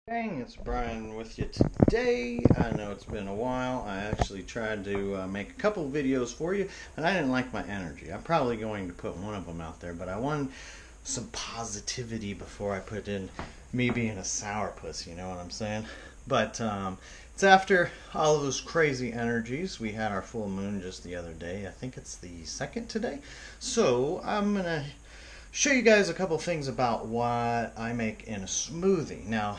Hey, it's Brian with you today. I know it's been a while. I actually tried to make a couple videos for you, and I didn't like my energy. I'm probably going to put one of them out there, but I wanted some positivity before I put in me being a sourpuss, you know what I'm saying? But it's after all of those crazy energies. We had our full moon just the other day. I think it's the 2nd today. So I'm going to show you guys a couple things about what I make in a smoothie. Now,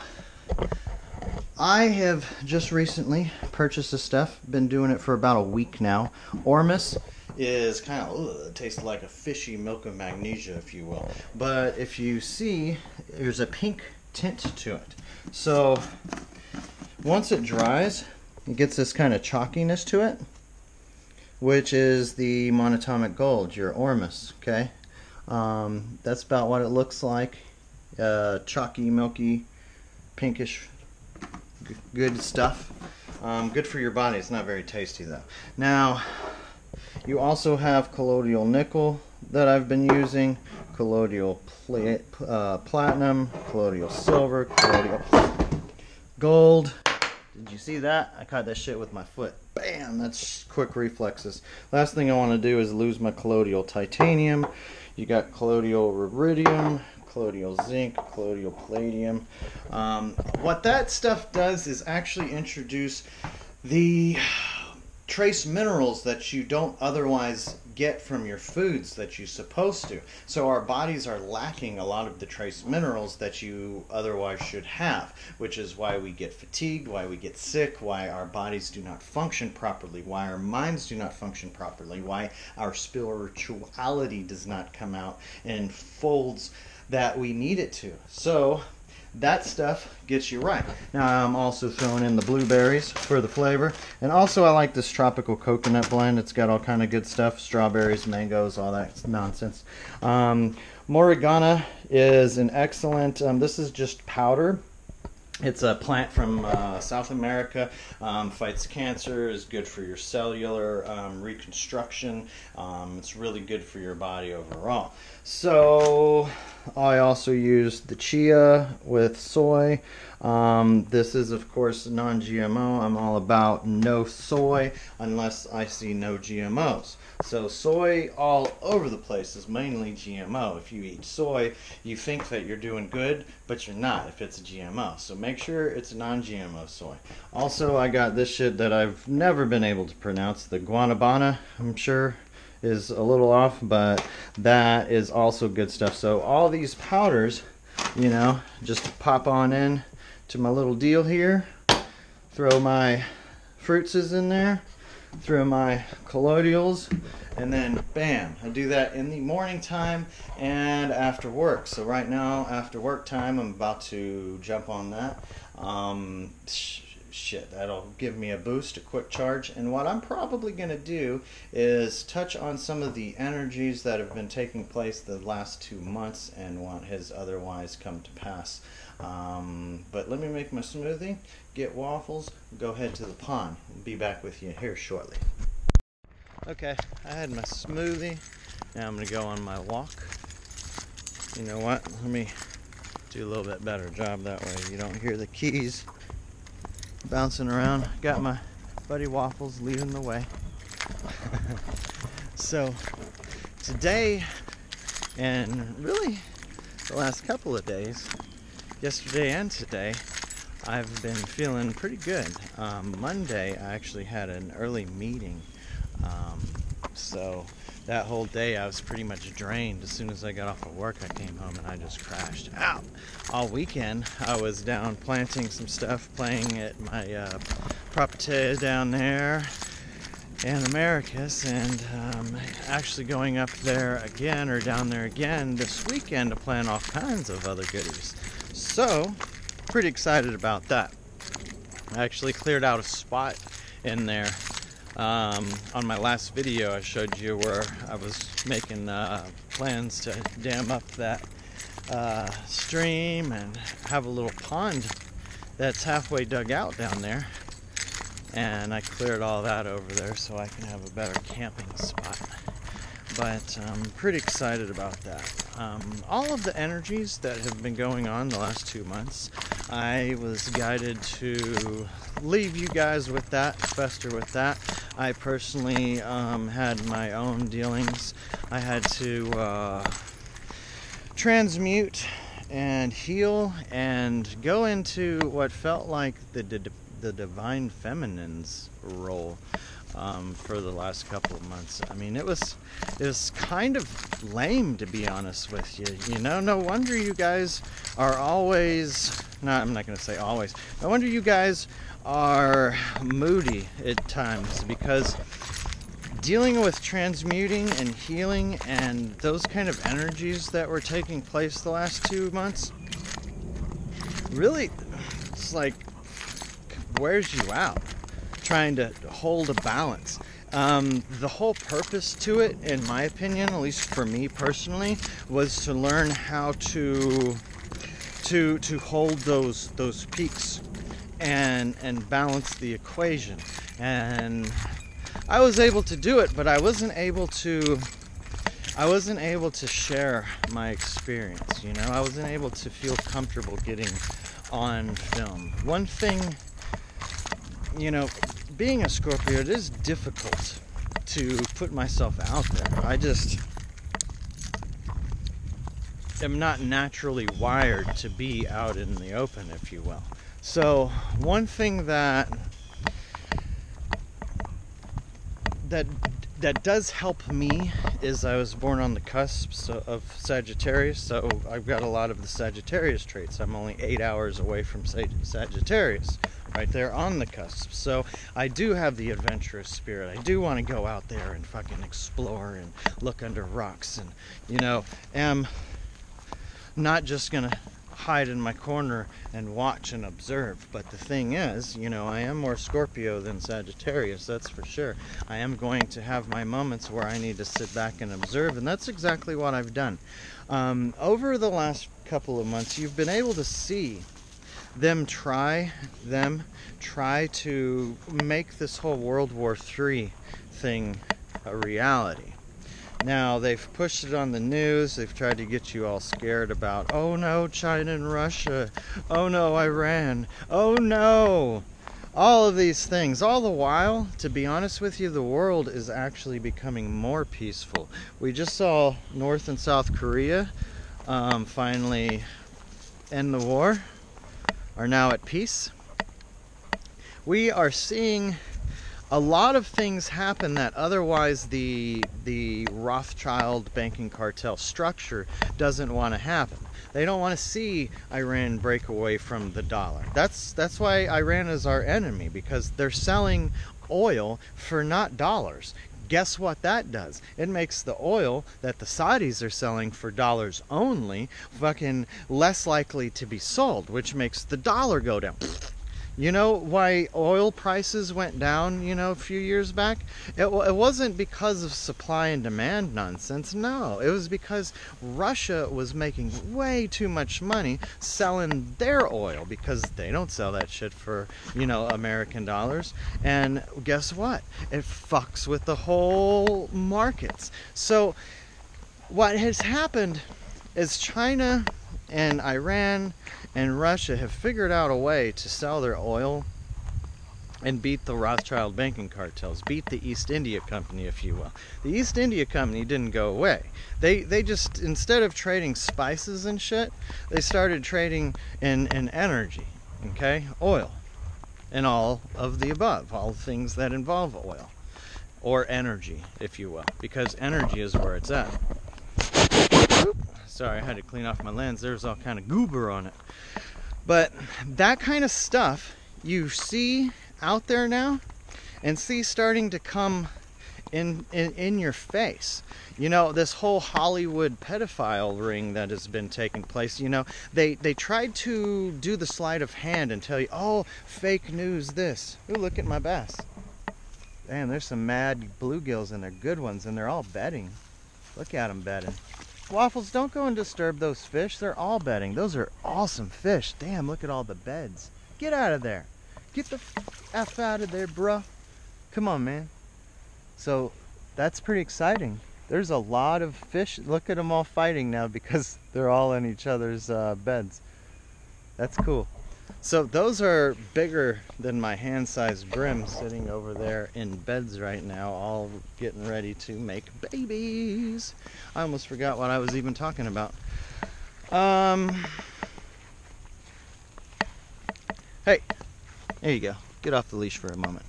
I have just recently purchased this stuff. Been doing it for about a week now. Ormus is kind of, tastes like a fishy milk of magnesia, if you will. But if you see, there's a pink tint to it. So once it dries, it gets this kind of chalkiness to it, which is the monatomic gold, your Ormus, okay? That's about what it looks like. Chalky, milky, pinkish, good stuff. Good for your body. It's not very tasty though. Now, you also have colloidal nickel that I've been using, colloidal platinum, colloidal silver, colloidal gold. Did you see that? I caught that shit with my foot. Bam! That's quick reflexes. Last thing I want to do is lose my colloidal titanium. You got colloidal rubidium, colloidal zinc, colloidal palladium. What that stuff does is actually introduce the trace minerals that you don't otherwise get from your foods that you're supposed to. So our bodies are lacking a lot of the trace minerals that you otherwise should have, which is why we get fatigued, why we get sick, why our bodies do not function properly, why our minds do not function properly, why our spirituality does not come out in folds that we need it to. So that stuff gets you right. Now I'm also throwing in the blueberries for the flavor, and also I like this tropical coconut blend. It's got all kind of good stuff, strawberries, mangoes, all that nonsense. Morigana is an excellent, this is just powder. It's a plant from South America, fights cancer, is good for your cellular reconstruction. It's really good for your body overall. So I also use the chia with soy. This is of course non-GMO. I'm all about no soy unless I see no GMOs. So soy all over the place is mainly GMO. If you eat soy, you think that you're doing good, but you're not if it's a GMO. So make sure it's non-GMO soy. Also, I got this shit that I've never been able to pronounce, the guanabana, I'm sure is a little off, but that is also good stuff. So all these powders, you know, just pop on in to my little deal here, throw my fruitses in there, through my colloidals, and then bam, I do that in the morning time and after work. So right now after work time I'm about to jump on that. Shit, that'll give me a boost, a quick charge. And what I'm probably going to do is touch on some of the energies that have been taking place the last 2 months and what has otherwise come to pass. But let me make my smoothie, get waffles, go head to the pond. Be back with you here shortly. Okay, I had my smoothie. Now I'm going to go on my walk. You know what? Let me do a little bit better job that way. You don't hear the keys bouncing around. Got my buddy Waffles leading the way. So today, and really the last couple of days, yesterday and today, I've been feeling pretty good. Monday I actually had an early meeting, so that whole day I was pretty much drained. As soon as I got off of work I came home and I just crashed out. All weekend I was down planting some stuff, playing at my property down there in Americus, and actually going up there again, or down there again this weekend to plant all kinds of other goodies. So pretty excited about that. I actually cleared out a spot in there. On my last video I showed you where I was making plans to dam up that stream and have a little pond that's halfway dug out down there, and I cleared all that over there so I can have a better camping spot. but I'm pretty excited about that. All of the energies that have been going on the last 2 months I was guided to leave you guys with that, fester with that. I personally had my own dealings. I had to transmute and heal and go into what felt like the divine feminine's role for the last couple of months. I mean, it was kind of lame, to be honest with you. You know, no wonder you guys are always, no, I'm not going to say always, no wonder you guys are moody at times, because dealing with transmuting and healing and those kind of energies that were taking place the last 2 months, really, it's like, wears you out trying to hold a balance. The whole purpose to it, in my opinion, at least for me personally, was to learn how to hold those peaks and balance the equation. And I was able to do it, but I wasn't able to share my experience, you know. I wasn't able to feel comfortable getting on film. One thing, you know, being a Scorpio, it is difficult to put myself out there. I just am not naturally wired to be out in the open, if you will. So one thing that does help me is I was born on the cusp of Sagittarius, so I've got a lot of the Sagittarius traits. I'm only 8 hours away from Sagittarius, right there on the cusp. So I do have the adventurous spirit. I do want to go out there and fucking explore and look under rocks, and, you know, am not just gonna hide in my corner and watch and observe. But the thing is, you know, I am more Scorpio than Sagittarius, that's for sure. I am going to have my moments where I need to sit back and observe, and that's exactly what I've done. Over the last couple of months, you've been able to see them try to make this whole World War III thing a reality. Now, they've pushed it on the news. They've tried to get you all scared about, oh no, China and Russia. Oh no, Iran. Oh no. All of these things. All the while, to be honest with you, the world is actually becoming more peaceful. We just saw North and South Korea finally end the war, are now at peace. We are seeing a lot of things happen that otherwise the Rothschild banking cartel structure doesn't want to happen. They don't want to see Iran break away from the dollar. That's why Iran is our enemy, because they're selling oil for not dollars. Guess what that does? It makes the oil that the Saudis are selling for dollars only fucking less likely to be sold, which makes the dollar go down. You know why oil prices went down, you know, a few years back? It wasn't because of supply and demand nonsense. No, it was because Russia was making way too much money selling their oil, because they don't sell that shit for, you know, American dollars. And guess what? It fucks with the whole markets. So what has happened is China and Iran and Russia have figured out a way to sell their oil and beat the Rothschild banking cartels, beat the East India Company, if you will. The East India Company didn't go away. They just, instead of trading spices and shit, they started trading in energy, okay? Oil, and all of the above, all things that involve oil, or energy, if you will, because energy is where it's at. Oop. Sorry, I had to clean off my lens. There's all kind of goober on it. But that kind of stuff you see out there now, and see starting to come in your face. You know, this whole Hollywood pedophile ring that has been taking place, you know, they tried to do the sleight of hand and tell you, oh, fake news this. Ooh, look at my bass. Damn, there's some mad bluegills, and they're good ones, and they're all bedding. Look at them bedding. Waffles, don't go and disturb those fish. They're all bedding. Those are awesome fish. Damn, look at all the beds. Get out of there. Get the F out of there, bruh. Come on, man. So, that's pretty exciting. There's a lot of fish. Look at them all fighting now because they're all in each other's beds. That's cool. So those are bigger than my hand-sized brim sitting over there in beds right now, all getting ready to make babies. I almost forgot what I was even talking about. Hey, there you go. Get off the leash for a moment.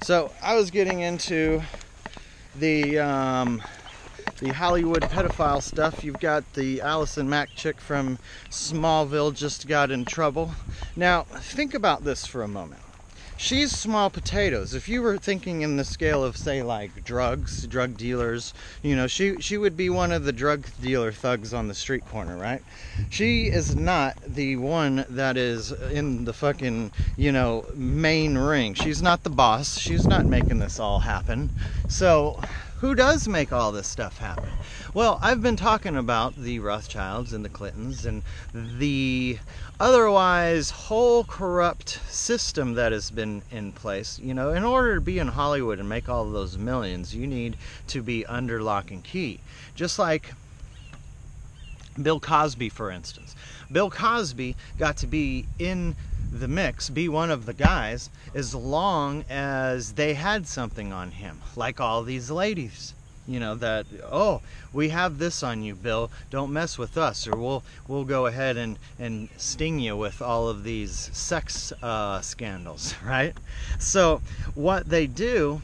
So I was getting into the Hollywood pedophile stuff. You've got the Allison Mack chick from Smallville just got in trouble. Now, think about this for a moment. She's small potatoes. If you were thinking in the scale of, say, like drugs, drug dealers, you know, she would be one of the drug dealer thugs on the street corner, right? She is not the one that is in the fucking, you know, main ring. She's not the boss. She's not making this all happen. So who does make all this stuff happen? Well, I've been talking about the Rothschilds and the Clintons and the otherwise whole corrupt system that has been in place. You know, in order to be in Hollywood and make all of those millions, you need to be under lock and key. Just like Bill Cosby, for instance. Bill Cosby got to be in the mix, be one of the guys, as long as they had something on him, like all these ladies, you know, that, oh, we have this on you, Bill, don't mess with us, or we'll go ahead and sting you with all of these sex scandals, right? So what they do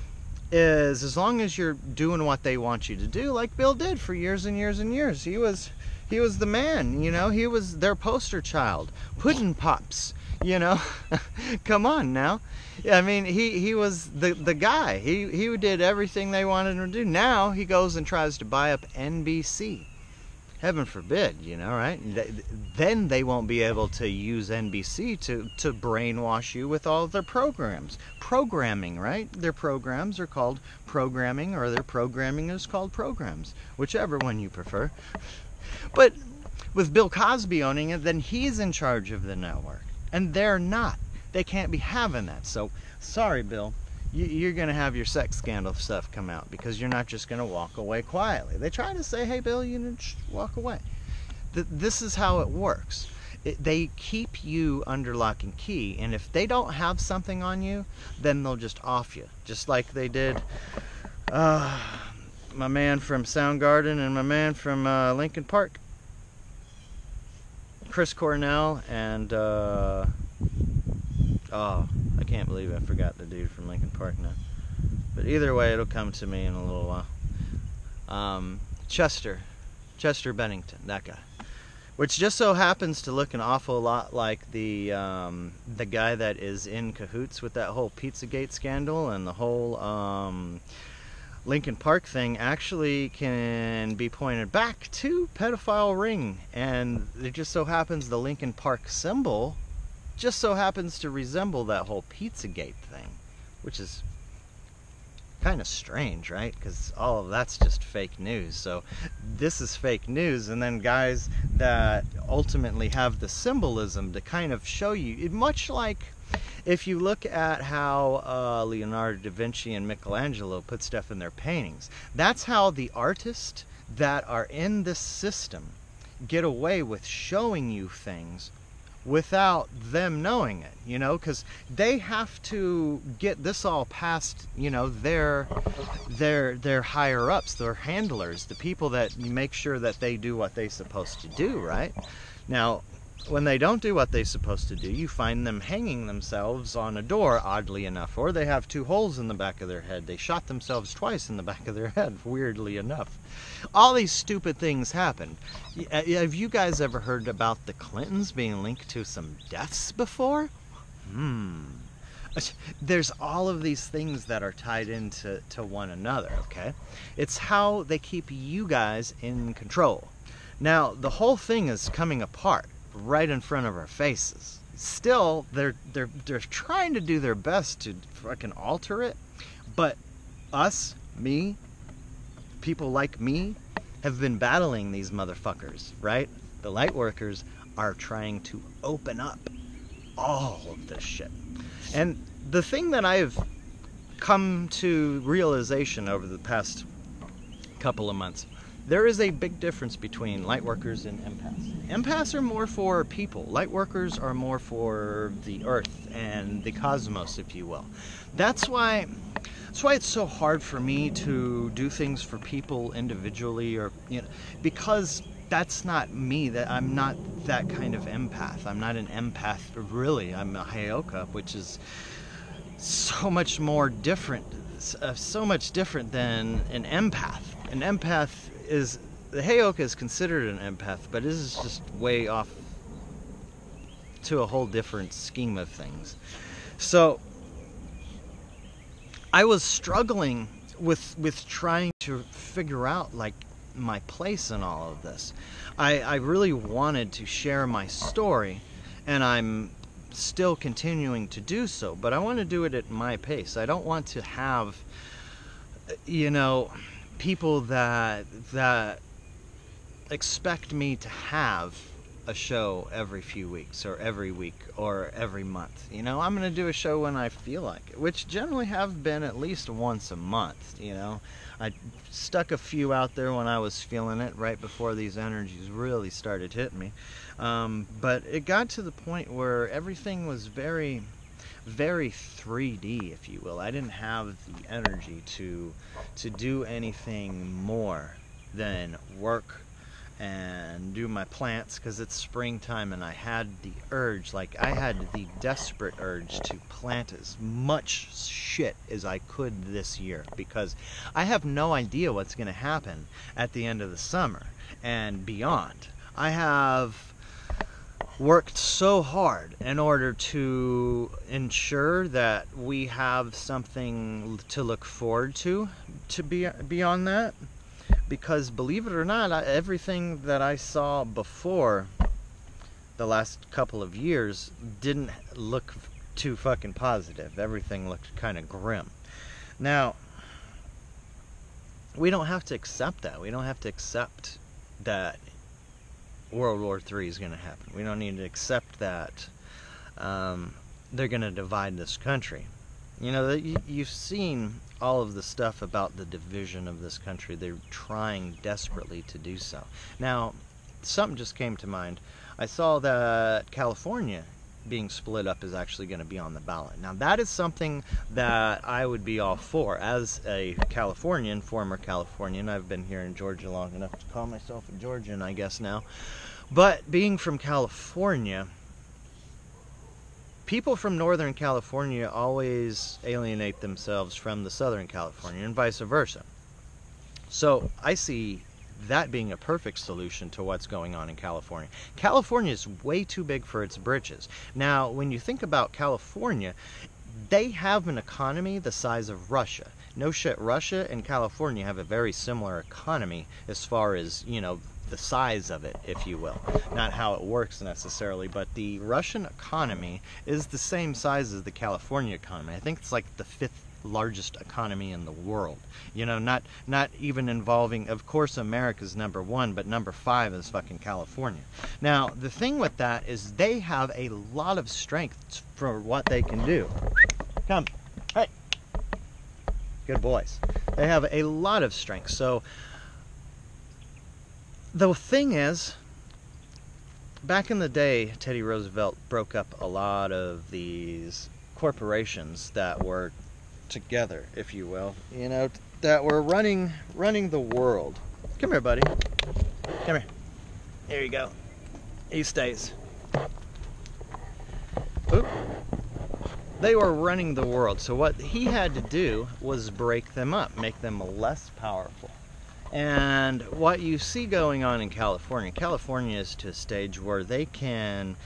is, as long as you're doing what they want you to do, like Bill did for years and years and years, he was the man, you know, he was their poster child, Puddin' Pops. You know, come on now. I mean, he was the guy. He did everything they wanted him to do. Now he goes and tries to buy up NBC. Heaven forbid, you know, right? Then they won't be able to use NBC to brainwash you with all of their programs. Programming, right? Their programs are called programming, or their programming is called programs. Whichever one you prefer. But with Bill Cosby owning it, then he's in charge of the network. And they're not. They can't be having that. So, sorry, Bill. You're going to have your sex scandal stuff come out, because you're not just going to walk away quietly. They try to say, hey, Bill, you know, walk away. This is how it works. They keep you under lock and key, and if they don't have something on you, then they'll just off you. Just like they did my man from Soundgarden and my man from Linkin Park. Chris Cornell and oh, I can't believe I forgot the dude from Linkin Park now. But either way, it'll come to me in a little while. Chester Bennington, that guy, which just so happens to look an awful lot like the guy that is in cahoots with that whole Pizzagate scandal, and the whole Linkin Park thing actually can be pointed back to pedophile ring, and it just so happens the Linkin Park symbol just so happens to resemble that whole Pizzagate thing, which is kind of strange, right? Because all of that's just fake news. So this is fake news, and then guys that ultimately have the symbolism to kind of show you, much like if you look at how Leonardo da Vinci and Michelangelo put stuff in their paintings, that's how the artists that are in this system get away with showing you things without them knowing it, you know, because they have to get this all past, you know, their higher ups, their handlers, the people that make sure that they do what they're supposed to do, right? Now, when they don't do what they're supposed to do, you find them hanging themselves on a door, oddly enough, or they have 2 holes in the back of their head. They shot themselves twice in the back of their head, weirdly enough. All these stupid things happen. Have you guys ever heard about the Clintons being linked to some deaths before? There's all of these things that are tied into one another, okay? It's how they keep you guys in control. Now, the whole thing is coming apart right in front of our faces. Still, they're trying to do their best to fucking alter it, but us, me, people like me, have been battling these motherfuckers, right? The light workers are trying to open up all of this shit. And the thing that I've come to realization over the past couple of months there is a big difference between light workers and empaths. Empaths are more for people. Light workers are more for the earth and the cosmos, if you will. That's why it's so hard for me to do things for people individually, or because that's not me. That I'm not that kind of empath. I'm not an empath, really. I'm a Heyoka, which is so much more different, so much different than an empath. An empath is, the Heyoka is considered an empath, but this is just way off to a whole different scheme of things. So I was struggling with trying to figure out like my place in all of this. I really wanted to share my story, and I'm still continuing to do so, but I want to do it at my pace. I don't want to have, people that expect me to have a show every few weeks or every week or every month. I'm going to do a show when I feel like it, which generally have been at least once a month. I stuck a few out there when I was feeling it, right before these energies really started hitting me. But it got to the point where everything was very, very 3D, if you will. I didn't have the energy to do anything more than work and do my plants, because it's springtime, and I had the urge, I had the desperate urge to plant as much shit as I could this year, because I have no idea what's going to happen at the end of the summer and beyond. I have worked so hard in order to ensure that we have something to look forward to be beyond that. Because believe it or not, everything that I saw before the last couple of years didn't look too fucking positive. Everything looked kind of grim. Now, we don't have to accept that. We don't have to accept that World War III is going to happen. We don't need to accept that they're going to divide this country. You've seen all of the stuff about the division of this country. They're trying desperately to do so. Now, something just came to mind. I saw that California being split up is actually going to be on the ballot. Now, that is something that I would be all for. As a Californian, former Californian, I've been here in Georgia long enough to call myself a Georgian, I guess now. But being from California, people from Northern California always alienate themselves from the Southern California, and vice versa. So I see that being a perfect solution to what's going on in California. California is way too big for its britches. Now, when you think about California, they have an economy the size of Russia. No shit, Russia and California have a very similar economy as far as, the size of it, if you will. Not how it works necessarily, but the Russian economy is the same size as the California economy. I think it's like the 5th largest economy in the world. Not even involving, of course, America's number 1, but number 5 is fucking California. Now, the thing with that is they have a lot of strength for what they can do. Come. Hey. Good boys. They have a lot of strength. So, the thing is, back in the day, Teddy Roosevelt broke up a lot of these corporations that were together, if you will, that were running the world. Come here, buddy. Come here. There you go. He stays. Oop. They were running the world, so what he had to do was break them up, make them less powerful. And what you see going on in California is to a stage where they can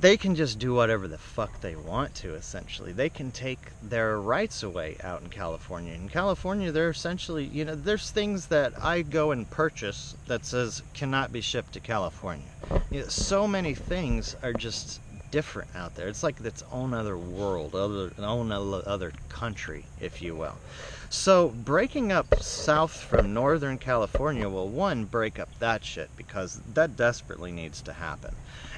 just do whatever the fuck they want to, essentially. They can take their rights away out in California. In California, they're essentially, there's things that I go and purchase that says cannot be shipped to California. So many things are just different out there. It's like its own other world, own other country, if you will. So breaking up south from Northern California will, one, break up that shit, because that desperately needs to happen.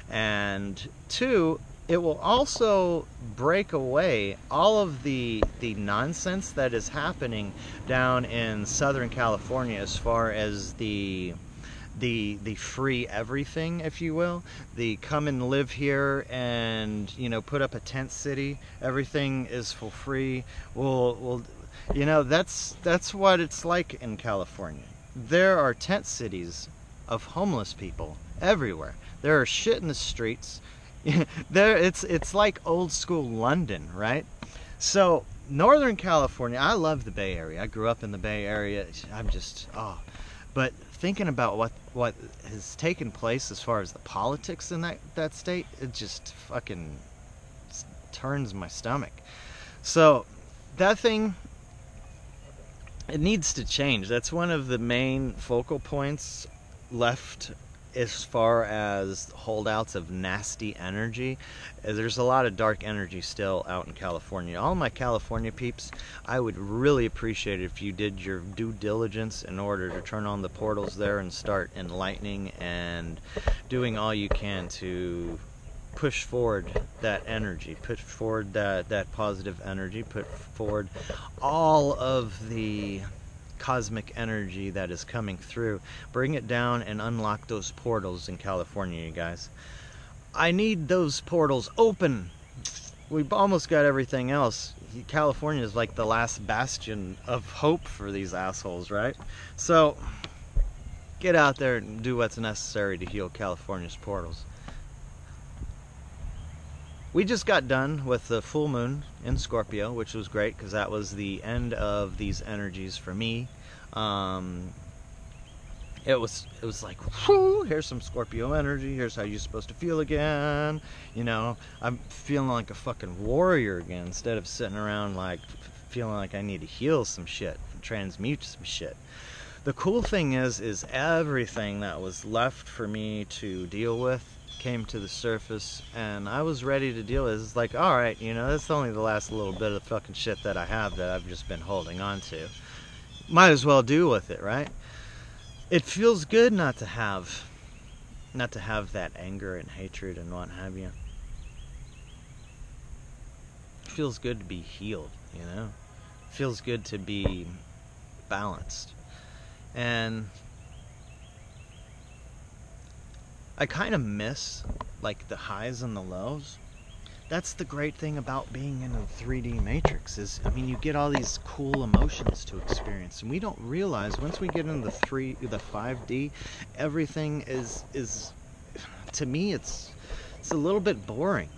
And two, it will also break away all of the nonsense that is happening down in Southern California as far as the free everything, if you will. The come and live here and, you know, put up a tent city, everything is for free. Well, you know, that's what it's like in California. There are tent cities of homeless people everywhere. There are shit in the streets. It's like old school London, right? So Northern California, I love the Bay Area. I grew up in the Bay Area. I'm just but thinking about what has taken place as far as the politics in that state, it just fucking turns my stomach. So that thing, it needs to change. That's one of the main focal points left as far as holdouts of nasty energy. There's a lot of dark energy still out in California. All my California peeps, I would really appreciate it if you did your due diligence in order to turn on the portals there and start enlightening and doing all you can to push forward that energy, push forward that positive energy, put forward all of the cosmic energy that is coming through. Bring it down and unlock those portals in California, you guys. I need those portals open. We've almost got everything else. California is like the last bastion of hope for these assholes, right? So get out there and do what's necessary to heal California's portals. We just got done with the full moon in Scorpio, which was great because that was the end of these energies for me. It was like, whoo, here's some Scorpio energy, here's how you're supposed to feel again. You know, I'm feeling like a fucking warrior again instead of sitting around like feeling like I need to heal some shit, transmute some shit. The cool thing is everything that was left for me to deal with came to the surface, and I was ready to deal with it. It's like, alright, you know, that's only the last little bit of fucking shit that I have that I've just been holding on to. Might as well deal with it, right? It feels good not to have that anger and hatred and what have you. It feels good to be healed, you know? It feels good to be balanced. And I kind of miss like the highs and the lows. That's the great thing about being in a 3D matrix is, I mean, you get all these cool emotions to experience, and we don't realize once we get into the 5D, everything is to me it's a little bit boring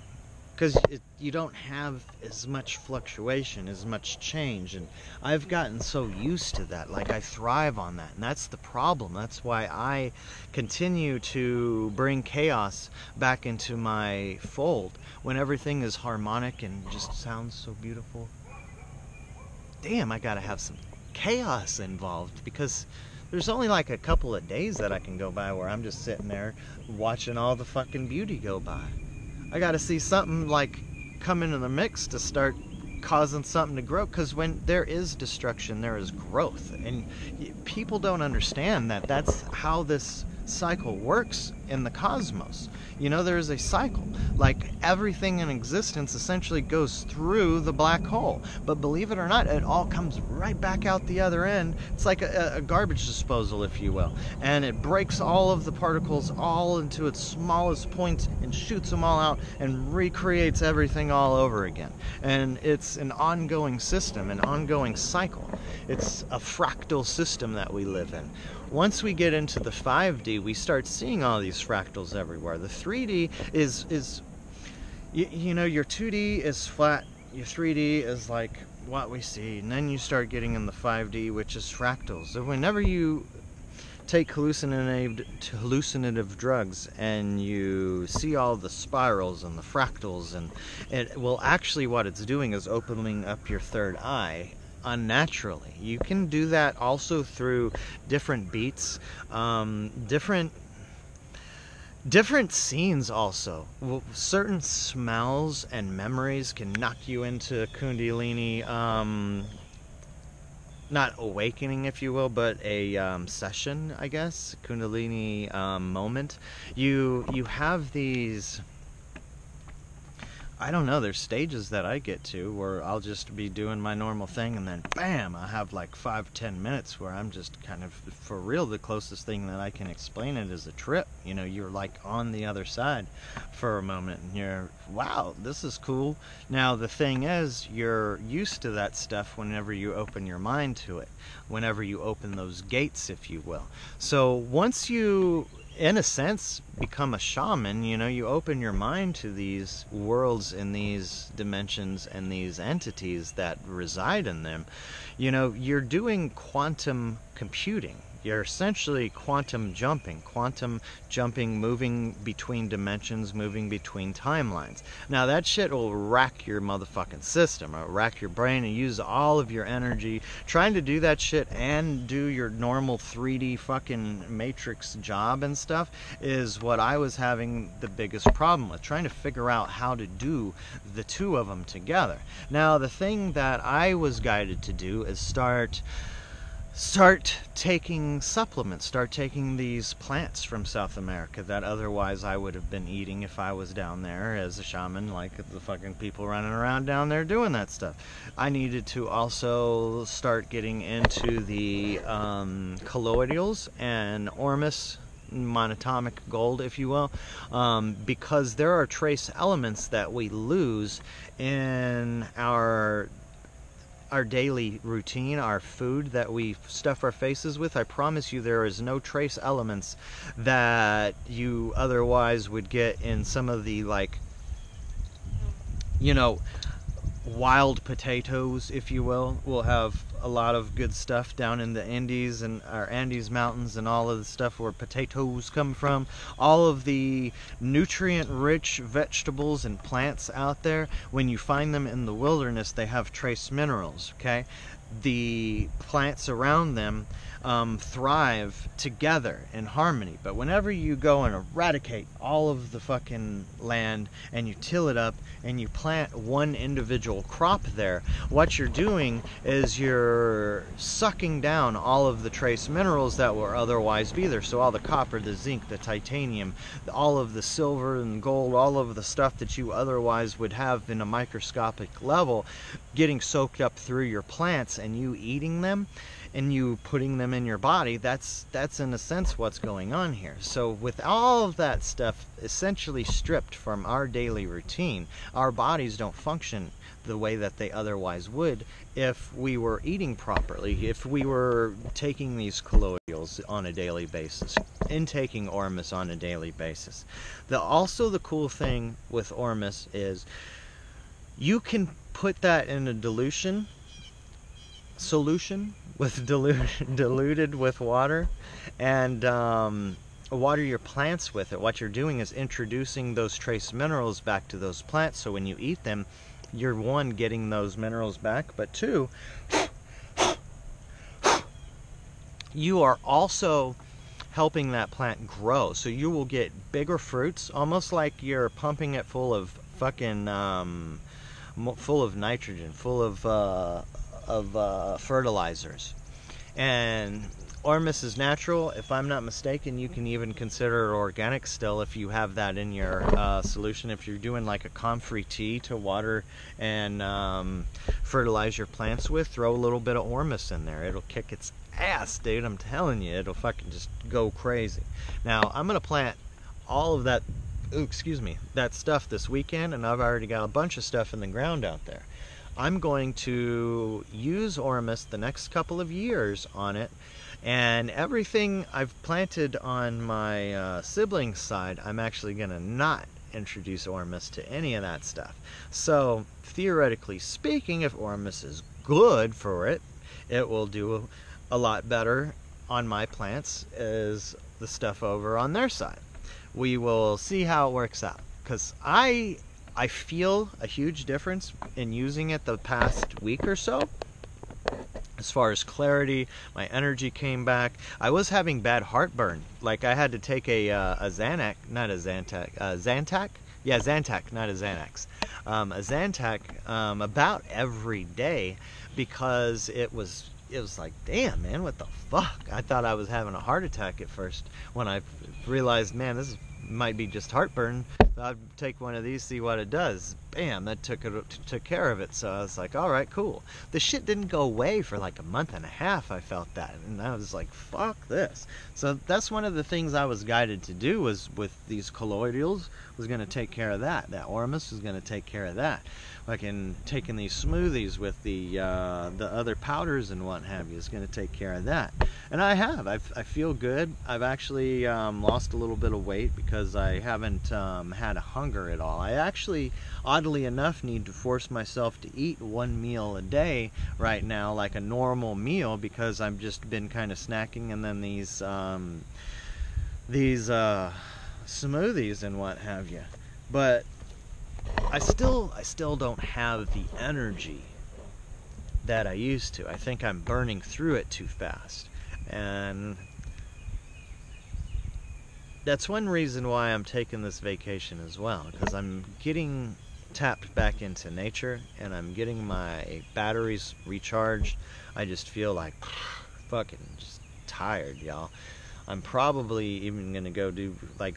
because you don't have as much fluctuation, as much change, and I've gotten so used to that. Like, I thrive on that, and that's the problem. That's why I continue to bring chaos back into my fold when everything is harmonic and just sounds so beautiful. Damn, I gotta have some chaos involved because there's only like a couple of days that I can go by where I'm just sitting there watching all the fucking beauty go by. I gotta see something like come into the mix to start causing something to grow, because when there is destruction, there is growth, and people don't understand that that's how this cycle works in the cosmos. You know, there is a cycle. Like, everything in existence essentially goes through the black hole, but believe it or not, it all comes right back out the other end. It's like a garbage disposal, if you will, and it breaks all of the particles all into its smallest points and shoots them all out and recreates everything all over again. And it's an ongoing system, an ongoing cycle. It's a fractal system that we live in. Once we get into the 5D, we start seeing all these fractals everywhere. The 3D is you know, your 2D is flat, your 3D is like what we see, and then you start getting in the 5D, which is fractals. So whenever you take hallucinative drugs and you see all the spirals and the fractals, and it will actually, what it's doing is opening up your third eye unnaturally. You can do that also through different beats, different scenes also. Certain smells and memories can knock you into Kundalini, not awakening, if you will, but a session, I guess, Kundalini moment. You have these I don't know, there's stages that I get to where I'll just be doing my normal thing, and then bam, I have like 5-10 minutes where I'm just kind of, for real, the closest thing that I can explain it is a trip. You know, you're like on the other side for a moment, and you're, wow, this is cool. Now the thing is, you're used to that stuff whenever you open your mind to it, whenever you open those gates, if you will. So once you, in a sense, become a shaman, you know, you open your mind to these worlds and these dimensions and these entities that reside in them. You know, you're doing quantum computing. You're essentially quantum jumping, moving between dimensions, moving between timelines. Now that shit will rack your motherfucking system, or rack your brain and use all of your energy trying to do that shit and do your normal 3D fucking matrix job and stuff is what I was having the biggest problem with, trying to figure out how to do the two of them together. Now the thing that I was guided to do is start taking supplements, start taking these plants from South America that otherwise I would have been eating if I was down there as a shaman, like the fucking people running around down there doing that stuff. I needed to also start getting into the colloidals and Ormus monatomic gold, if you will, because there are trace elements that we lose in our daily routine, our food that we stuff our faces with. I promise you there is no trace elements that you otherwise would get in some of the, like, you know, wild potatoes, if you will. We'll have a lot of good stuff down in the Andes and our Andes mountains and all of the stuff where potatoes come from. All of the nutrient-rich vegetables and plants out there, when you find them in the wilderness, they have trace minerals, okay? The plants around them thrive together in harmony. But whenever you go and eradicate all of the fucking land and you till it up and you plant one individual crop there, what you're doing is you're sucking down all of the trace minerals that will otherwise be there. So all the copper, the zinc, the titanium, all of the silver and gold, all of the stuff that you otherwise would have in a microscopic level getting soaked up through your plants and you eating them and you putting them in your body, that's in a sense what's going on here. So with all of that stuff essentially stripped from our daily routine, our bodies don't function the way that they otherwise would if we were eating properly, if we were taking these colloidals on a daily basis, intaking Ormus on a daily basis. Also the cool thing with Ormus is you can put that in a solution with diluted with water and water your plants with it. What you're doing is introducing those trace minerals back to those plants, so when you eat them, you're one, getting those minerals back, but two, you are also helping that plant grow, so you will get bigger fruits, almost like you're pumping it full of fucking full of nitrogen, full of fertilizers. And Ormus is natural. If I'm not mistaken, you can even consider it organic still if you have that in your solution. If you're doing like a comfrey tea to water and fertilize your plants with, throw a little bit of Ormus in there. It'll kick its ass, dude. I'm telling you, it'll fucking just go crazy. Now, I'm going to plant all of that, that stuff this weekend, and I've already got a bunch of stuff in the ground out there. I'm going to use Ormus the next couple of years on it, and everything I've planted on my siblings' side, I'm actually going to not introduce Ormus to any of that stuff. So, theoretically speaking, if Ormus is good for it, it will do a lot better on my plants as the stuff over on their side. We will see how it works out, because I feel a huge difference in using it the past week or so. As far as clarity, my energy came back. I was having bad heartburn. Like I had to take a Xanax, not a Zantac, Zantac? Yeah, Zantac, not a Xanax. A Zantac about every day, because it was like, damn, man, what the fuck? I thought I was having a heart attack at first when I realized, man, this might be just heartburn. I'd take one of these, see what it does. bam, that took care of it. So I was like, all right, cool. The shit didn't go away for like a month and a half. I felt that, and I was like, fuck this. So that's one of the things I was guided to do, was with these colloidals, was going to take care of that. That Ormus was going to take care of that. Like in taking these smoothies with the other powders and what have you is going to take care of that. And I have. I feel good. I've actually lost a little bit of weight because I haven't had a hunger at all. I actually, oddly enough, need to force myself to eat one meal a day right now, like a normal meal, because I've just been kind of snacking, and then these smoothies and what have you. But I still don't have the energy that I used to. I think I'm burning through it too fast. And that's one reason why I'm taking this vacation as well, because I'm getting tapped back into nature and I'm getting my batteries recharged. I just feel like fucking just tired, y'all. I'm probably even gonna go do like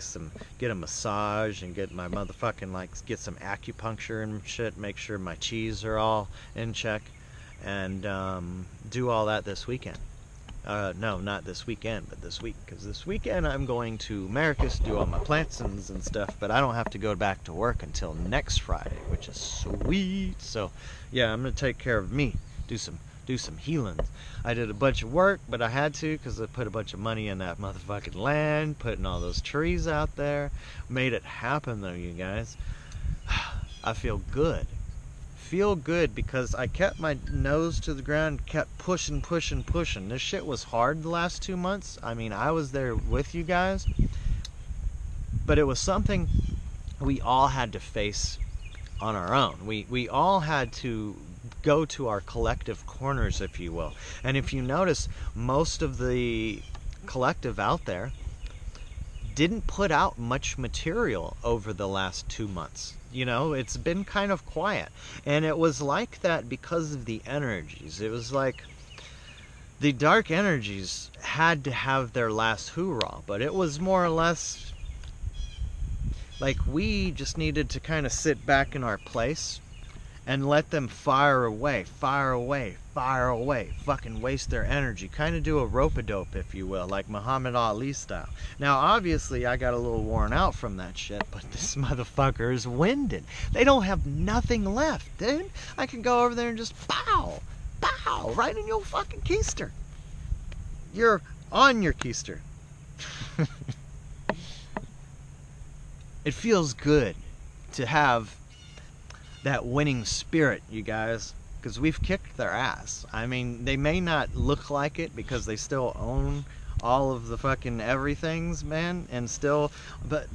get a massage and get my motherfucking get some acupuncture and shit, make sure my cheese are all in check, and do all that this weekend. No, not this weekend, but this week, because this weekend I'm going to Americus, do all my plantings and stuff, but I don't have to go back to work until next Friday, which is sweet. So yeah, I'm gonna take care of me, do some healings. I did a bunch of work, but I had to, because I put a bunch of money in that motherfucking land, putting all those trees out there. Made it happen though, you guys. I feel good. Feel good because I kept my nose to the ground, kept pushing. This shit was hard the last 2 months. I mean, I was there with you guys, but it was something we all had to face on our own. We all had to go to our collective corners, if you will. And if you notice, most of the collective out there didn't put out much material over the last 2 months. You know, it's been kind of quiet. And it was like that because of the energies. It was like the dark energies had to have their last hoorah, but it was more or less like we just needed to kind of sit back in our place and let them fire away, fucking waste their energy. Kind of do a rope-a-dope, if you will, like Muhammad Ali style. Now, obviously, I got a little worn out from that shit, but this motherfucker is winded. They don't have nothing left, dude. I can go over there and just pow, right in your fucking keister. You're on your keister. It feels good to have that winning spirit, you guys, because we've kicked their ass. I mean, they may not look like it because they still own all of the fucking everythings, man, and still, but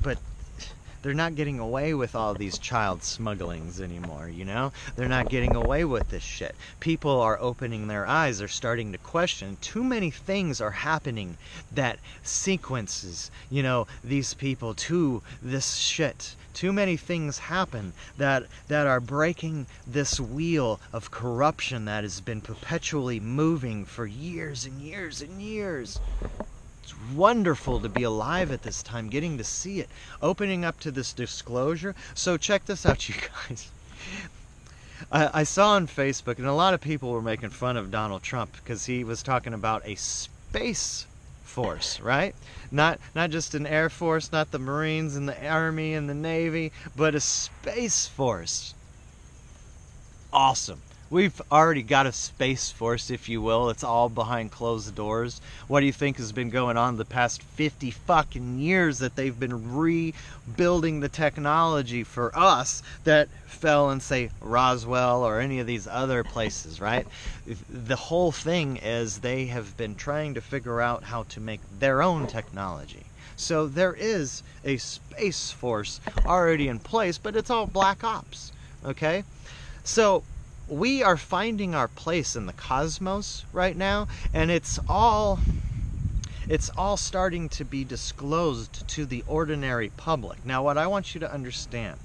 they're not getting away with all these child smugglings anymore, you know? They're not getting away with this shit. People are opening their eyes. They're starting to question. Too many things are happening that sequences, you know, these people to this shit. Too many things happen that are breaking this wheel of corruption that has been perpetually moving for years and years and years. It's wonderful to be alive at this time, getting to see it, opening up to this disclosure. So check this out, you guys. I saw on Facebook, and a lot of people were making fun of Donald Trump because he was talking about a space force, right? Not just an air force, not the Marines and the Army and the Navy, but a space force. Awesome. We've already got a space force, if you will. It's all behind closed doors. What do you think has been going on the past 50 fucking years that they've been rebuilding the technology for us that fell in, say, Roswell or any of these other places, right? The whole thing is they have been trying to figure out how to make their own technology. So there is a space force already in place, but it's all black ops, okay? So we are finding our place in the cosmos right now, and it's all starting to be disclosed to the ordinary public. Now, what I want you to understand,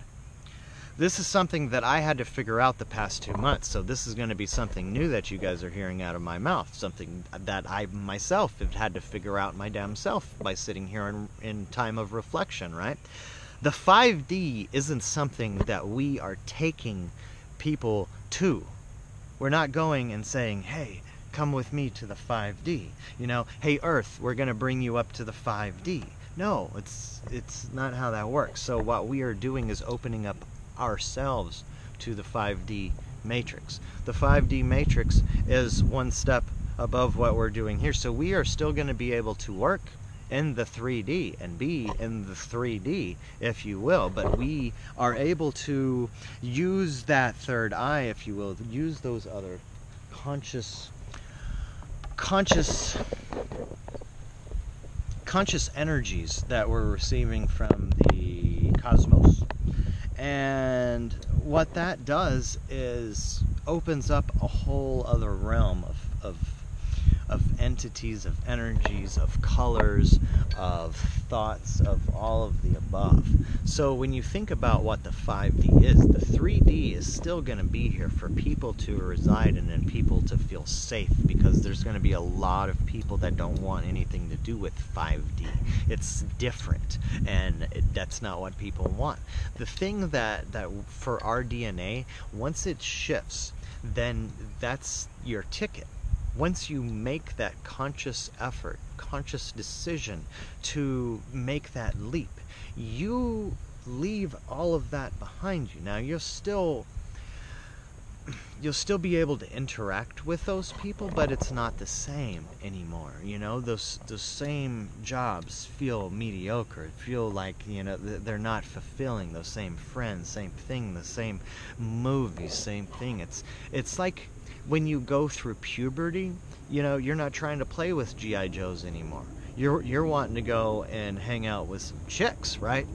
this is something that I had to figure out the past 2 months, so this is going to be something new that you guys are hearing out of my mouth, something that I myself have had to figure out my damn self by sitting here in time of reflection, right? The 5D isn't something that we are taking people to. We're not going and saying, hey, come with me to the 5D. You know, hey, Earth, we're going to bring you up to the 5D. No, it's not how that works. So what we are doing is opening up ourselves to the 5D matrix. The 5D matrix is one step above what we're doing here. So we are still going to be able to work in the 3D and be in the 3D, if you will, but we are able to use that third eye, if you will, use those other conscious energies that we're receiving from the cosmos. And what that does is opens up a whole other realm of entities, of energies, of colors, of thoughts, of all of the above. So when you think about what the 5D is, the 3D is still going to be here for people to reside in and people to feel safe, because there's going to be a lot of people that don't want anything to do with 5D. It's different, and that's not what people want. The thing that for our DNA, once it shifts, then that's your ticket. Once you make that conscious effort, conscious decision to make that leap, you leave all of that behind you. Now you'll still be able to interact with those people, but it's not the same anymore. You know, those same jobs feel mediocre, feel like, you know, they're not fulfilling. Those same friends, same thing, the same movies, same thing. It's like when you go through puberty, you know, you're not trying to play with G.I. Joes anymore. You're wanting to go and hang out with some chicks, right?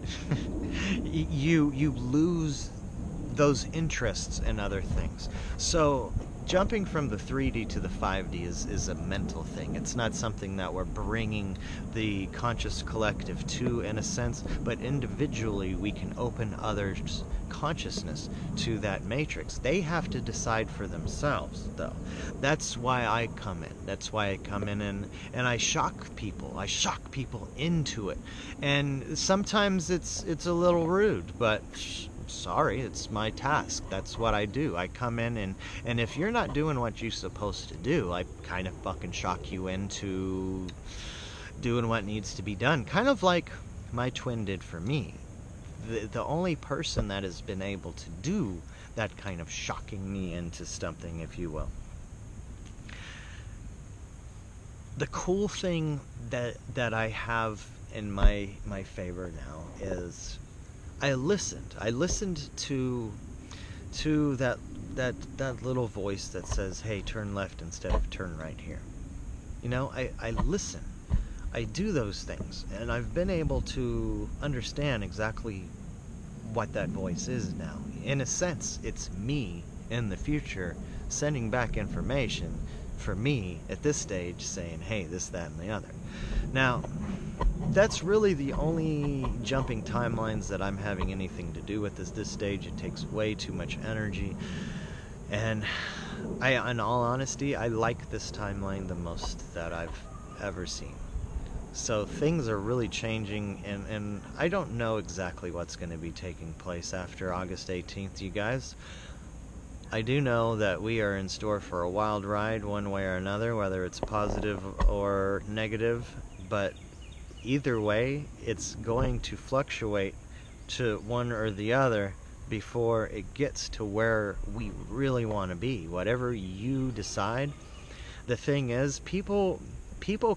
you lose those interests in other things. So jumping from the 3D to the 5D is a mental thing. It's not something that we're bringing the conscious collective to, in a sense, but individually we can open others' consciousness to that matrix. They have to decide for themselves, though. That's why I come in. That's why I come in and I shock people. I shock people into it. And sometimes it's a little rude, but sorry, it's my task. That's what I do. I come in and if you're not doing what you're supposed to do, I kind of fucking shock you into doing what needs to be done. Kind of like my twin did for me. The only person that has been able to do that kind of shocking me into something, if you will. The cool thing that I have in my favor now is I listened to that little voice that says, hey, turn left instead of turn right here. You know, I listen. I do those things, and I've been able to understand exactly what that voice is now. In a sense, it's me in the future sending back information for me at this stage saying, hey, this, that, and the other. Now, that's really the only jumping timelines that I'm having anything to do with this stage. It takes way too much energy, and in all honesty, I like this timeline the most that I've ever seen. So things are really changing, and I don't know exactly what's going to be taking place after August 18th, you guys. I do know that we are in store for a wild ride one way or another, whether it's positive or negative, but either way, it's going to fluctuate to one or the other before it gets to where we really want to be. Whatever you decide, the thing is, people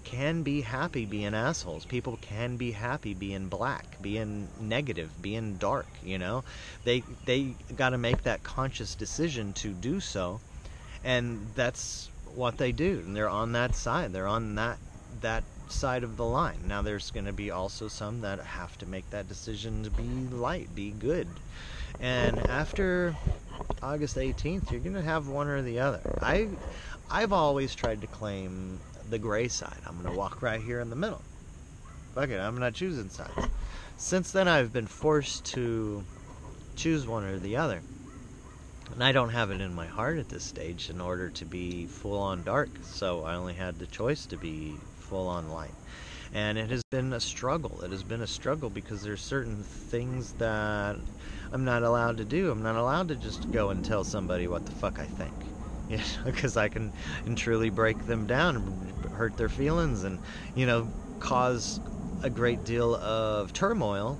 can be happy being assholes. People can be happy being black, being negative, being dark, you know. They got to make that conscious decision to do so, and that's what they do. And they're on that side. They're on that side of the line. Now there's going to be also some that have to make that decision to be light, be good. And after August 18th, you're going to have one or the other. I've always tried to claim the gray side. I'm going to walk right here in the middle. Fuck it, I'm not choosing sides. Since then, I've been forced to choose one or the other. And I don't have it in my heart at this stage in order to be full-on dark, so I only had the choice to be full-on light. And it has been a struggle. It has been a struggle because there's certain things that I'm not allowed to do. I'm not allowed to just go and tell somebody what the fuck I think. You know, because I can truly break them down and hurt their feelings and, you know, cause a great deal of turmoil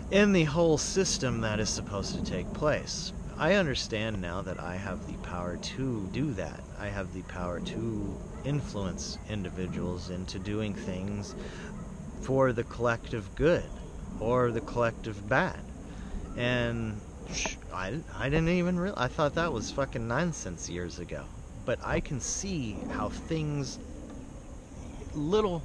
in the whole system that is supposed to take place. I understand now that I have the power to do that. I have the power to influence individuals into doing things for the collective good or the collective bad. And I didn't even realize. I thought that was fucking nonsense years ago. But I can see how things, little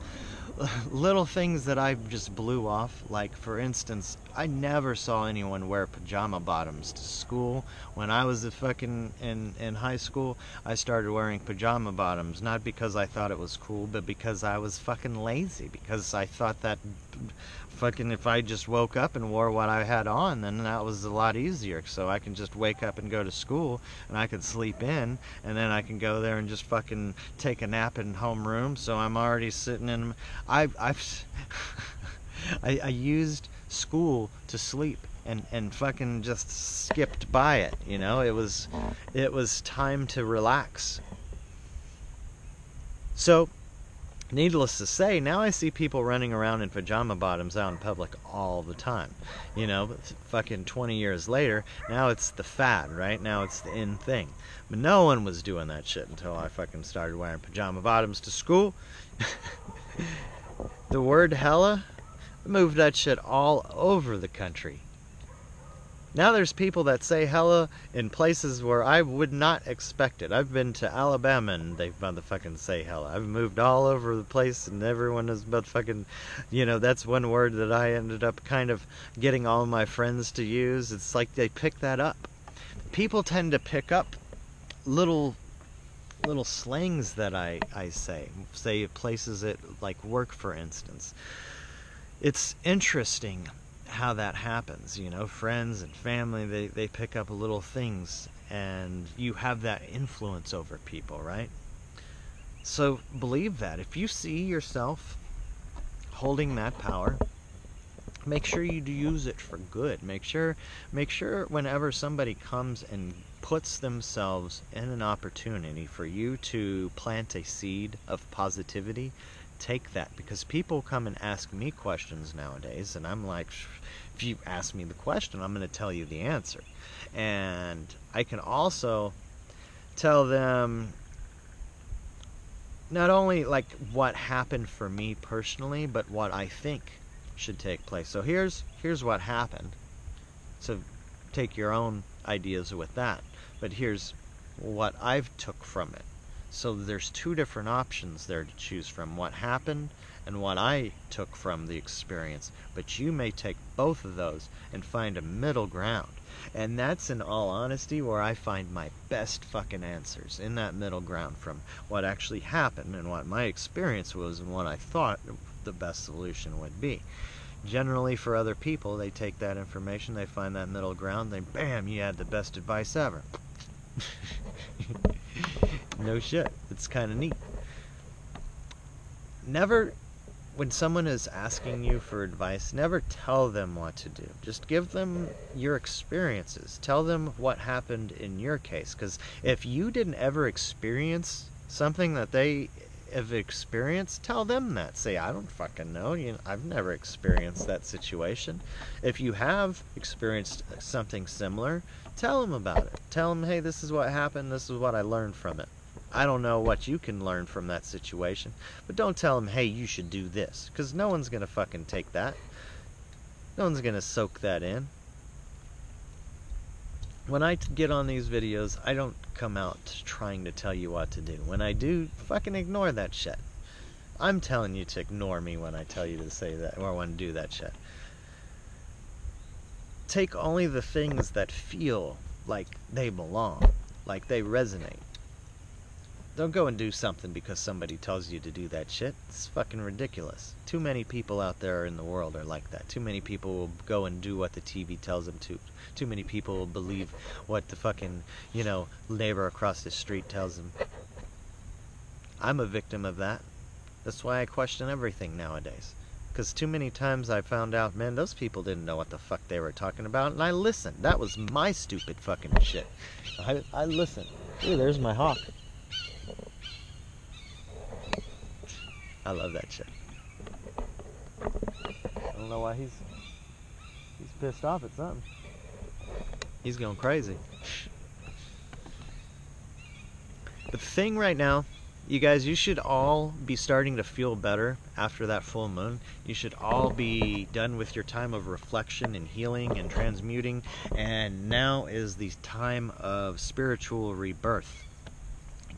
things that I just blew off. Like, for instance, I never saw anyone wear pajama bottoms to school. When I was in high school, I started wearing pajama bottoms, not because I thought it was cool, but because I was fucking lazy. Because I thought that fucking if I just woke up and wore what I had on, then that was a lot easier. So I can just wake up and go to school, and I could sleep in, and then I can go there and just fucking take a nap in homeroom. So I'm already sitting in. I used school to sleep and fucking just skipped by it. You know, it was time to relax. So, needless to say, now I see people running around in pajama bottoms out in public all the time. You know, fucking 20 years later, now it's the fad, right? Now it's the in thing. But no one was doing that shit until I fucking started wearing pajama bottoms to school. The word hella moved that shit all over the country. Now there's people that say hella in places where I would not expect it. I've been to Alabama and they motherfucking say hella. I've moved all over the place and everyone is motherfucking, you know, that's one word that I ended up kind of getting all my friends to use. It's like they pick that up. People tend to pick up little slangs that I say places at like work, for instance. It's interesting how that happens, you know, friends and family, they pick up little things and you have that influence over people, right? So believe that. If you see yourself holding that power, make sure you use it for good. Make sure whenever somebody comes and puts themselves in an opportunity for you to plant a seed of positivity, take that. Because people come and ask me questions nowadays, and I'm like, if you ask me the question, I'm going to tell you the answer. And I can also tell them not only like what happened for me personally, but what I think should take place. So here's what happened. So take your own ideas with that. But here's what I've took from it. So there's two different options there to choose from. What happened and what I took from the experience. But you may take both of those and find a middle ground. And that's, in all honesty, where I find my best fucking answers. In that middle ground from what actually happened and what my experience was and what I thought the best solution would be. Generally, for other people, they take that information, they find that middle ground, they, bam, you had the best advice ever. No shit. It's kind of neat. Never, when someone is asking you for advice, never tell them what to do. Just give them your experiences. Tell them what happened in your case. Because if you didn't ever experience something that they have experienced, tell them that. Say, I don't fucking know. I've never experienced that situation. If you have experienced something similar, tell them about it. Tell them, hey, this is what happened. This is what I learned from it. I don't know what you can learn from that situation, but don't tell them, hey, you should do this, because no one's going to fucking take that. No one's going to soak that in. When I get on these videos, I don't come out trying to tell you what to do. When I do, fucking ignore that shit. I'm telling you to ignore me when I tell you to say that, or when to do that shit. Take only the things that feel like they belong, like they resonate. Don't go and do something because somebody tells you to do that shit. It's fucking ridiculous. Too many people out there in the world are like that. Too many people will go and do what the TV tells them to. Too many people will believe what the fucking, neighbor across the street tells them. I'm a victim of that. That's why I question everything nowadays. Because too many times I found out, man, those people didn't know what the fuck they were talking about, and I listened. That was my stupid fucking shit. I listened. Ooh, there's my hawk. I love that shit. I don't know why he's pissed off at something. He's going crazy. The thing right now, you guys, you should all be starting to feel better after that full moon. You should all be done with your time of reflection and healing and transmuting, and now is the time of spiritual rebirth.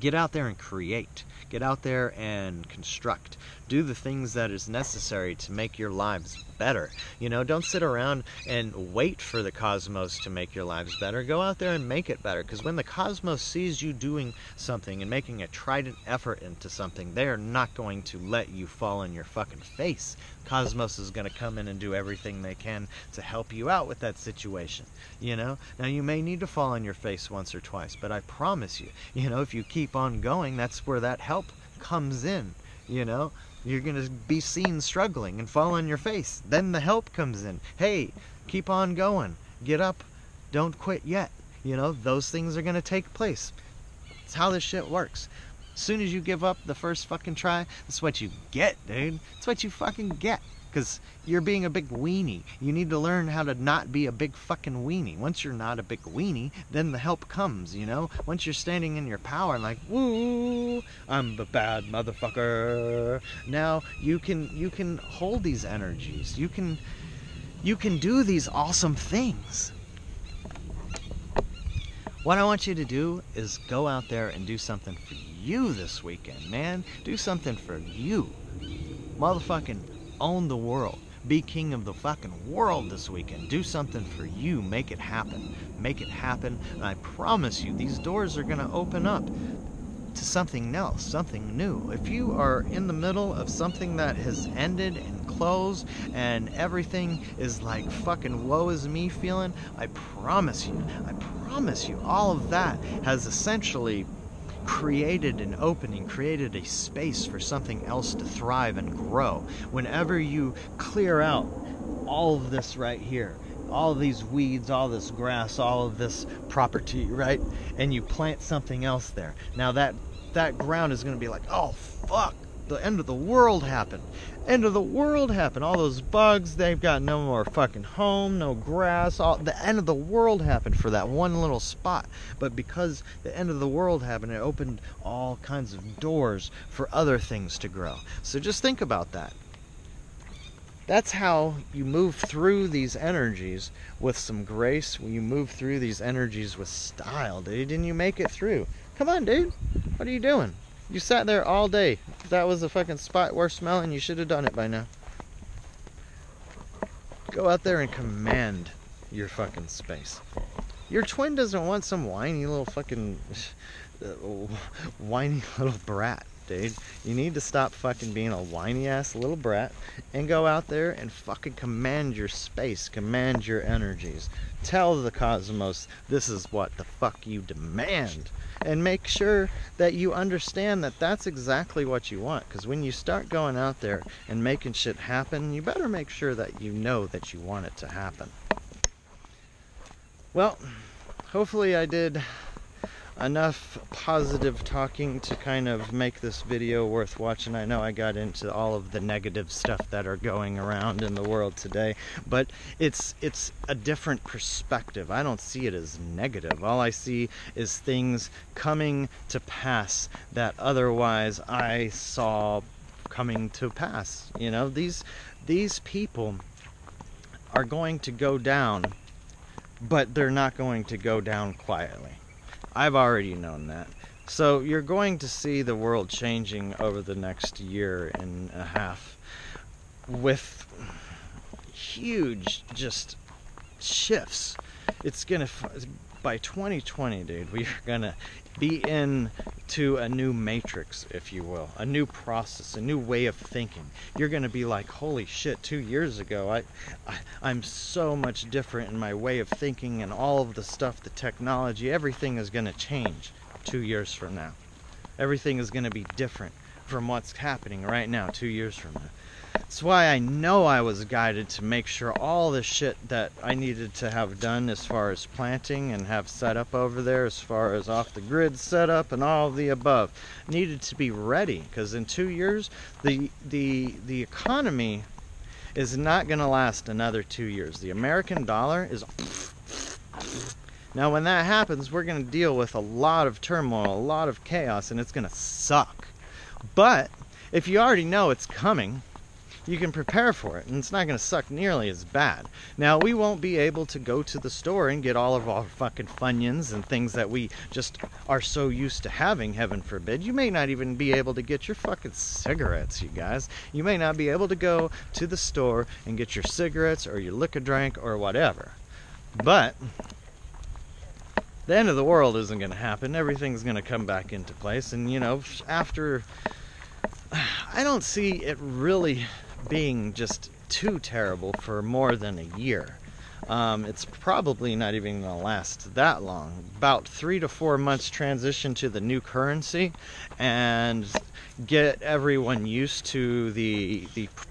Get out there and create. Get out there and construct. Do the things that is necessary to make your lives better. You know, don't sit around and wait for the cosmos to make your lives better. Go out there and make it better. Because when the cosmos sees you doing something and making a trident effort into something, they are not going to let you fall on your fucking face. Cosmos is going to come in and do everything they can to help you out with that situation. You know, now you may need to fall on your face once or twice, but I promise you, you know, if you keep on going, that's where that help comes in. You know, you're going to be seen struggling and fall on your face. Then the help comes in. Hey, keep on going. Get up. Don't quit yet. You know, those things are going to take place. It's how this shit works. As soon as you give up the first fucking try, that's what you get, dude. That's what you fucking get. Because you're being a big weenie. You need to learn how to not be a big fucking weenie. Once you're not a big weenie, then the help comes, you know? Once you're standing in your power and like, woo, I'm the bad motherfucker. Now you can hold these energies. You can do these awesome things. What I want you to do is go out there and do something for you this weekend, man. Do something for you. Motherfucking own the world. Be king of the fucking world this weekend. Do something for you. Make it happen. Make it happen. And I promise you, these doors are going to open up to something else, something new. If you are in the middle of something that has ended and closed and everything is like fucking woe is me feeling, I promise you, all of that has essentially created an opening, created a space for something else to thrive and grow. Whenever you clear out all of this right here, all of these weeds, all this grass, all of this property, right? And you plant something else there. Now that ground is going to be like, oh fuck, the end of the world happened. End of the world happened. All those bugs, they've got no more fucking home, no grass. The end of the world happened for that one little spot. But because the end of the world happened, it opened all kinds of doors for other things to grow. So just think about that. That's how you move through these energies with some grace. When you move through these energies with style, dude, and you make it through. Come on, dude. What are you doing? You sat there all day. If that was a fucking spot worth smelling, you should have done it by now. Go out there and command your fucking space. Your twin doesn't want some whiny little fucking whiny little brat, dude. You need to stop fucking being a whiny ass little brat and go out there and fucking command your space, command your energies. Tell the cosmos this is what the fuck you demand. And make sure that you understand that that's exactly what you want. Because when you start going out there and making shit happen, you better make sure that you know that you want it to happen. Well, hopefully I did enough positive talking to kind of make this video worth watching. I know I got into all of the negative stuff that are going around in the world today, but it's a different perspective. I don't see it as negative. All I see is things coming to pass that otherwise I saw coming to pass. You know, these people are going to go down, but they're not going to go down quietly. I've already known that. So you're going to see the world changing over the next year and a half with huge just shifts. It's gonna, by 2020, dude, we are gonna be into a new matrix, if you will, a new process, a new way of thinking. You're gonna be like, holy shit, 2 years ago I'm so much different in my way of thinking, and all of the stuff, the technology, everything is gonna change 2 years from now. Everything is gonna be different. from what's happening right now 2 years from now. That's why I know I was guided to make sure all the shit that I needed to have done as far as planting and have set up over there, as far as off the grid setup and all of the above, needed to be ready, because in 2 years the economy is not going to last another 2 years. The American dollar is... Now when that happens, we're going to deal with a lot of turmoil, a lot of chaos, and it's going to suck. But if you already know it's coming, you can prepare for it, and it's not going to suck nearly as bad. Now, we won't be able to go to the store and get all of our fucking Funyuns and things that we just are so used to having, heaven forbid. You may not even be able to get your fucking cigarettes, you guys. You may not be able to go to the store and get your cigarettes or your liquor drink or whatever. But the end of the world isn't going to happen. Everything's going to come back into place, and, you know, after... I don't see it really being just too terrible for more than a year. It's probably not even going to last that long. About 3 to 4 months transition to the new currency and get everyone used to the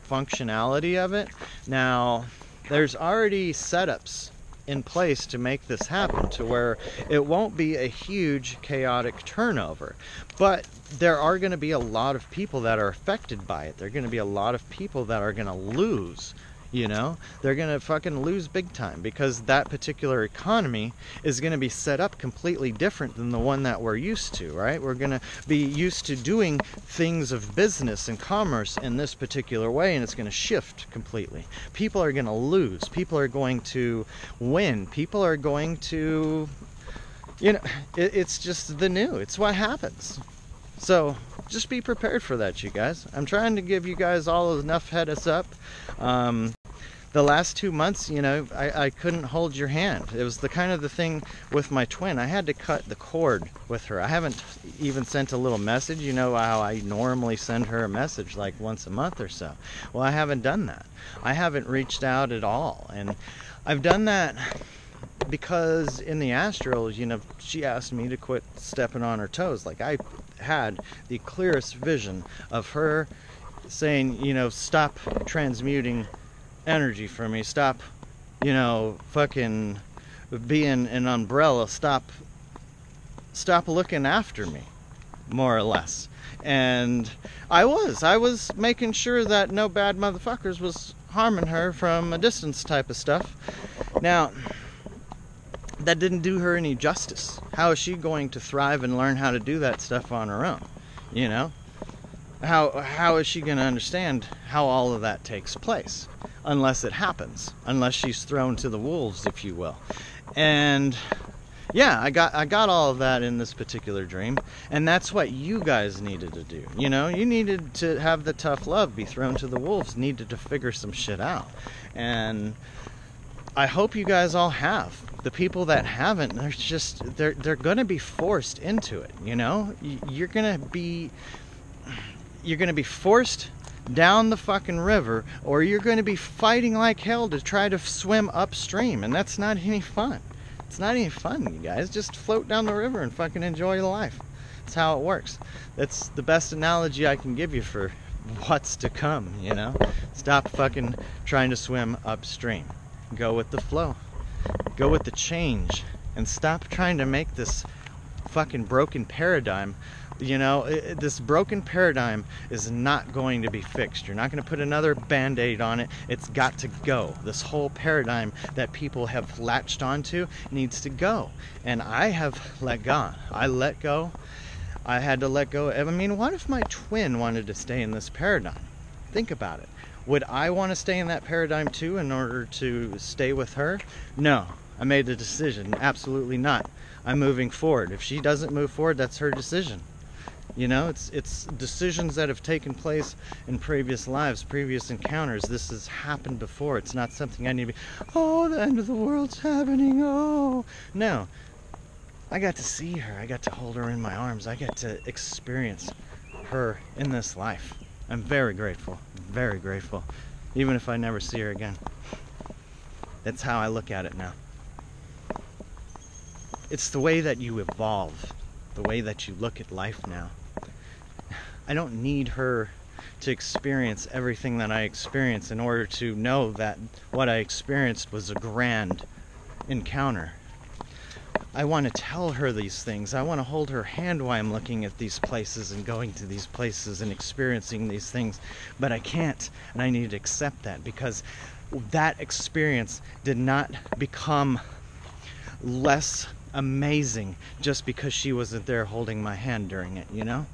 functionality of it. Now, there's already setups in place to make this happen, to where it won't be a huge chaotic turnover, but there are going to be a lot of people that are affected by it. There are going to be a lot of people that are going to lose, you know. They're going to fucking lose big time, because that particular economy is going to be set up completely different than the one that we're used to, right? We're going to be used to doing things of business and commerce in this particular way, and it's going to shift completely. People are going to lose. People are going to win. People are going to, you know, it's just the new. It's what happens. So just be prepared for that, you guys. I'm trying to give you guys all enough heads up. The last 2 months, you know, I couldn't hold your hand. It was the kind of the thing with my twin. I had to cut the cord with her. I haven't even sent a little message. You know how I normally send her a message like once a month or so. Well, I haven't done that. I haven't reached out at all. And I've done that because in the astrals, you know, she asked me to quit stepping on her toes. Like, I had the clearest vision of her saying, you know, stop transmuting energy for me, stop, you know, fucking being an umbrella, stop looking after me, more or less. And I was making sure that no bad motherfuckers was harming her from a distance type of stuff. Now, that didn't do her any justice. How is she going to thrive and learn how to do that stuff on her own? You know? How is she going to understand how all of that takes place? Unless it happens. Unless she's thrown to the wolves, if you will. And yeah, I got all of that in this particular dream. And that's what you guys needed to do. You know, you needed to have the tough love, be thrown to the wolves, needed to figure some shit out. And I hope you guys all have. The people that haven't, they're going to be forced into it, you know? You're going to be forced down the fucking river, or you're going to be fighting like hell to try to swim upstream, and that's not any fun. It's not any fun, you guys. Just float down the river and fucking enjoy life. That's how it works. That's the best analogy I can give you for what's to come, you know? Stop fucking trying to swim upstream. Go with the flow. Go with the change. And stop trying to make this fucking broken paradigm. You know, this broken paradigm is not going to be fixed. You're not going to put another band-aid on it. It's got to go. This whole paradigm that people have latched onto needs to go. And I have let go. I let go. I had to let go. I mean, what if my twin wanted to stay in this paradigm? Think about it. Would I want to stay in that paradigm too in order to stay with her? No. I made the decision. Absolutely not. I'm moving forward. If she doesn't move forward, that's her decision. You know, it's decisions that have taken place in previous lives, previous encounters. This has happened before. It's not something I need to be, oh, the end of the world's happening, oh. No. I got to see her. I got to hold her in my arms. I got to experience her in this life. I'm very grateful. Very grateful. Even if I never see her again. That's how I look at it now. It's the way that you evolve. The way that you look at life now. I don't need her to experience everything that I experienced in order to know that what I experienced was a grand encounter. I want to tell her these things. I want to hold her hand while I'm looking at these places and going to these places and experiencing these things. But I can't, and I need to accept that, because that experience did not become less amazing just because she wasn't there holding my hand during it, you know?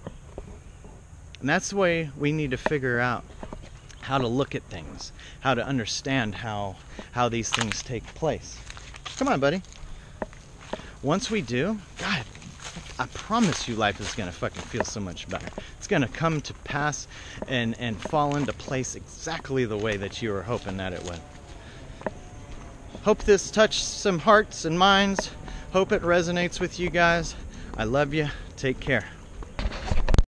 And that's the way we need to figure out how to look at things, how to understand how these things take place. Come on, buddy. Once we do, God, I promise you life is going to fucking feel so much better. It's going to come to pass and fall into place exactly the way that you were hoping that it would. Hope this touched some hearts and minds. Hope it resonates with you guys. I love you. Take care.